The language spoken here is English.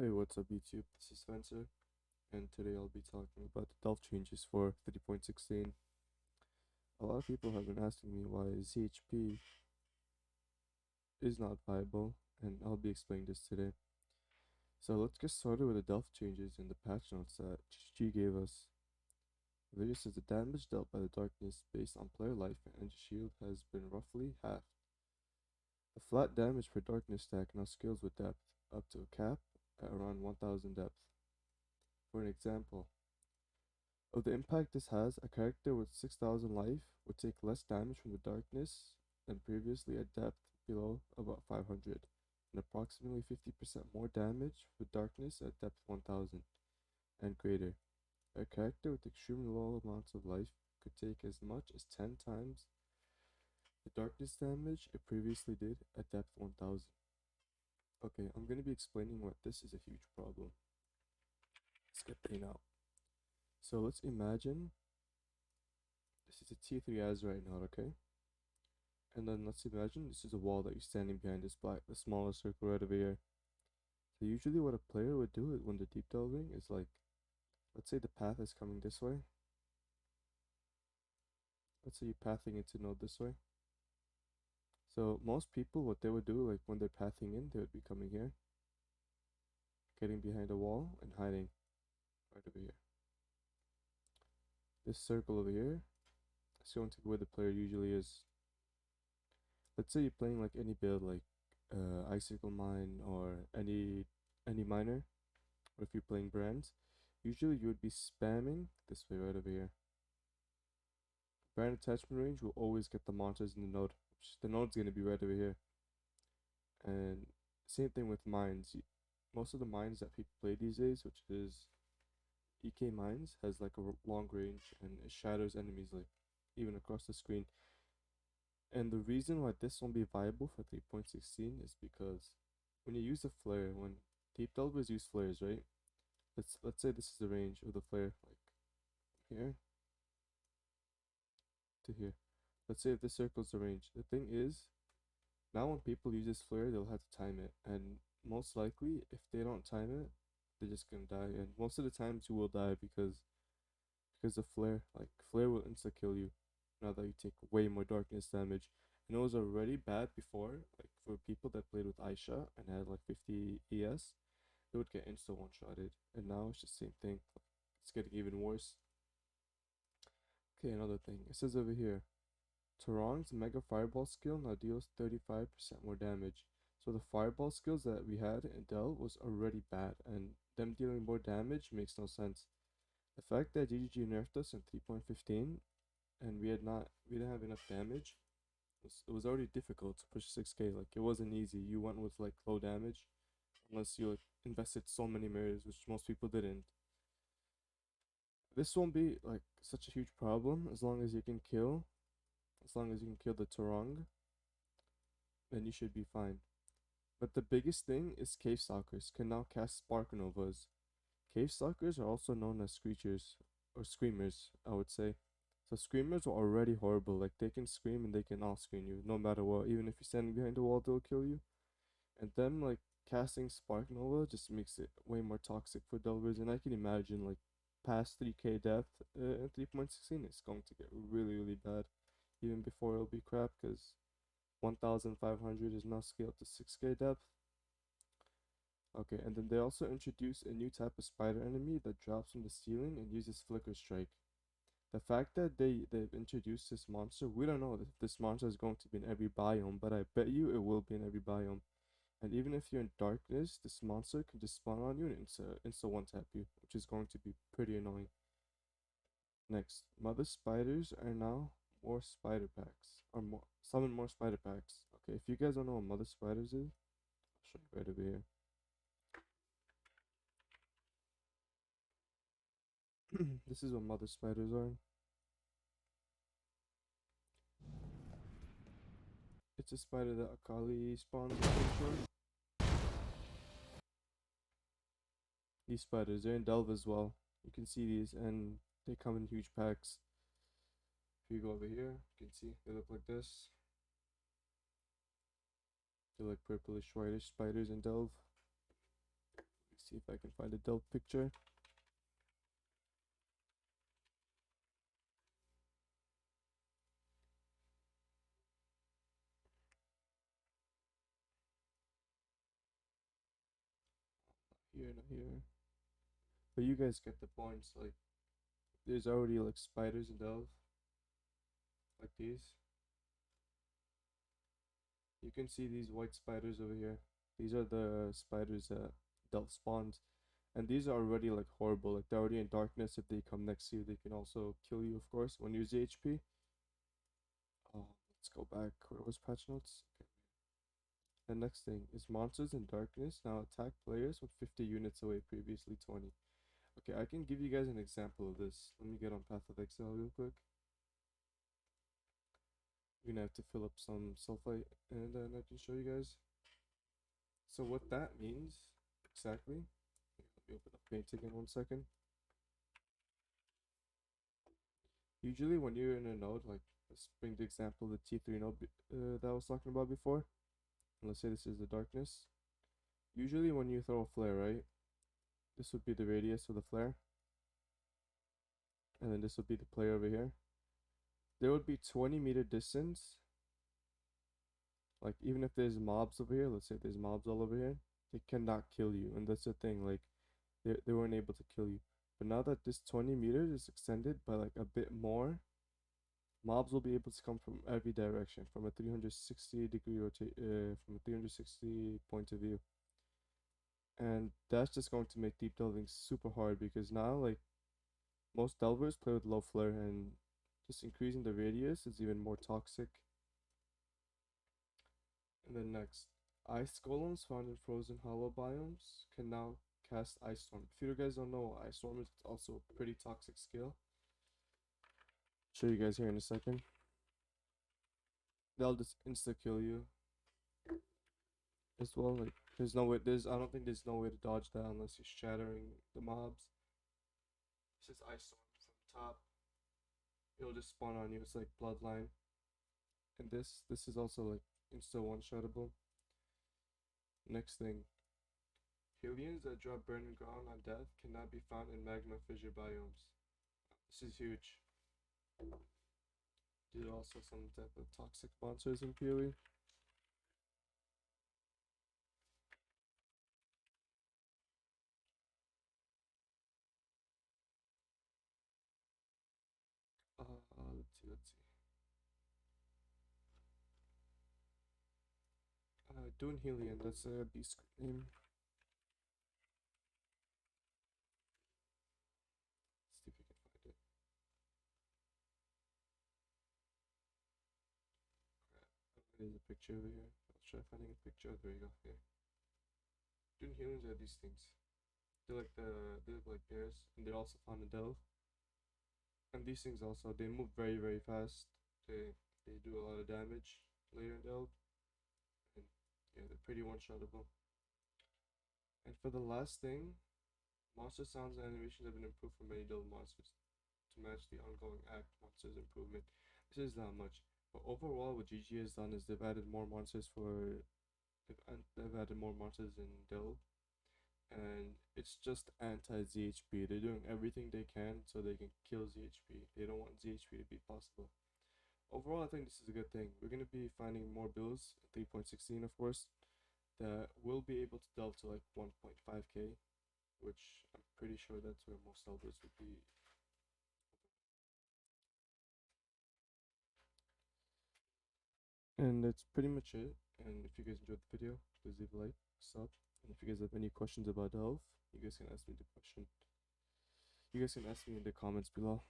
Hey, what's up YouTube? This is Spencer, and today I'll be talking about the delve changes for 3.16. A lot of people have been asking me why ZHP is not viable, and I'll be explaining this today. So let's get started with the delve changes in the patch notes that GG gave us. The video says the damage dealt by the darkness based on player life and energy shield has been roughly halved. The flat damage per darkness stack now scales with depth, up to a cap at around 1000 depth. For an example, of the impact this has, a character with 6000 life would take less damage from the darkness than previously at depth below about 500, and approximately 50% more damage with darkness at depth 1000 and greater. A character with extremely low amounts of life could take as much as 10 times the darkness damage it previously did at depth 1000. Okay, I'm going to be explaining why this is a huge problem. Let's get pain out. So let's imagine this is a T3 Azerite node, okay? And then let's imagine this is a wall that you're standing behind, this black, the smaller circle right over here. So usually what a player would do when they're deep delving is like, let's say the path is coming this way. Let's say you're pathing into node this way. So most people, what they would do, like when they're pathing in, they would be coming here, getting behind a wall and hiding right over here. This circle over here is going to be where the player usually is. Let's say you're playing like any build, like Icicle Mine or any miner, or if you're playing brands, usually you would be spamming this way right over here. Brand attachment range will always get the monsters in the node. The node's going to be right over here. And same thing with mines. Most of the mines that people play these days, which is EK mines, has like a long range and it shatters enemies like even across the screen. And the reason why this won't be viable for 3.16 is because when you use a flare, when deep delvers use flares, right? Let's say this is the range of the flare, like here to here. Let's say if this circles the range. The thing is, now when people use this flare, they'll have to time it, and most likely, if they don't time it, they're just gonna die. And most of the times, you will die because of flare. Like flare will insta kill you. Now that you take way more darkness damage, and it was already bad before. Like for people that played with Aisha and had like 50 ES, they would get insta one shotted, and now it's just the same thing. It's getting even worse. Okay, another thing. It says over here. Tarong's Mega Fireball skill now deals 35% more damage. So the Fireball skills that we had in Dell was already bad, and them dealing more damage makes no sense. The fact that GGG nerfed us in 3.15 and we didn't have enough damage, it was already difficult to push 6k. Like it wasn't easy. You went with like low damage unless you like, invested so many mirrors, which most people didn't. This won't be like such a huge problem as long as you can kill the Tarong, then you should be fine. But the biggest thing is cave stalkers can now cast spark novas. Cave stalkers are also known as screechers or screamers, I would say. So screamers are already horrible. Like they can scream and they can off-screen you no matter what. Even if you're standing behind a wall, they'll kill you. And them like casting spark nova just makes it way more toxic for delvers. And I can imagine like past 3k depth in 3.16 it's going to get really bad. Even before it'll be crap because 1500 is now scaled to 6k depth. Okay, and then they also introduce a new type of spider enemy that drops from the ceiling and uses Flicker Strike. The fact that they've introduced this monster, we don't know if this monster is going to be in every biome, but I bet you it will be in every biome. And even if you're in darkness, this monster can just spawn on you and insta one tap you, which is going to be pretty annoying. Next, mother spiders are now more spider packs, or more summon more spider packs. Okay, if you guys don't know what mother spiders is, I'll show you right over here. This is what mother spiders are. It's a spider that Akali spawns, I'm pretty sure. These spiders, they're in Delve as well. You can see these, and they come in huge packs. If you go over here, you can see they look like this. They're like purplish whitish spiders in Delve. see if I can find a delve picture. Here, not here. But you guys get the points. Like, there's already like spiders in delve, like these. You can see these white spiders over here. These are the spiders that delve spawns. And these are already like horrible. Like they're already in darkness. If they come next to you, they can also kill you, of course, when you use the HP. Let's go back. Where was patch notes? Okay. The next thing is monsters in darkness now attack players with 50 units away, previously 20. Okay, I can give you guys an example of this. Let me get on Path of Exile real quick. We're gonna have to fill up some sulfite and then I can show you guys. So what that means exactly, let me open up paint again 1 second. Usually when you're in a node, like let's bring the example of the T3 node that I was talking about before. And let's say this is the darkness. Usually when you throw a flare, right? This would be the radius of the flare. And then this would be the player over here. There would be 20-meter distance. Like even if there's mobs over here, let's say there's mobs all over here, they cannot kill you. And that's the thing, like they weren't able to kill you. But now that this 20 meters is extended by like a bit more, mobs will be able to come from every direction, from a 360-degree rotate, from a 360 point of view. And that's just going to make deep delving super hard because now like most delvers play with low flare and just increasing the radius is even more toxic. And then next, ice golems found in frozen hollow biomes can now cast ice storm. If you guys don't know, ice storm is also a pretty toxic skill. Show you guys here in a second. They'll just insta kill you as well. Like there's no way. I don't think there's no way to dodge that unless you're shattering the mobs. It's just ice storm from top. It'll just spawn on you. It's like bloodline. And this is also like insta one-shottable. Next thing, aliens that drop burning ground on death cannot be found in magma fissure biomes. This is huge. These are also some type of toxic monsters in PoE. Let's see. Dune Helion, that's a beast name. Let's see if we can find it. Crap. There's a picture over here. I'll try finding a picture. There you go. Here. Dune Helions are these things. They look like bears, and they're also found in Delve. And these things also, they move very fast. They do a lot of damage later in Delve. And yeah, they're pretty one-shottable. And for the last thing, monster sounds and animations have been improved for many Delve monsters to match the ongoing act monsters improvement. This is not much. But overall, what GG has done is they've added more monsters they've added more monsters in Delve, and it's just anti-ZHP. They're doing everything they can so they can kill ZHP. They don't want ZHP to be possible. Overall, I think this is a good thing. We're going to be finding more builds, 3.16 of course, that will be able to delve to like 1.5k, which I'm pretty sure that's where most delvers would be. And that's pretty much it. And if you guys enjoyed the video, please leave a like, sub, and if you guys have any questions about delve, you guys can ask me the question. You guys can ask me in the comments below.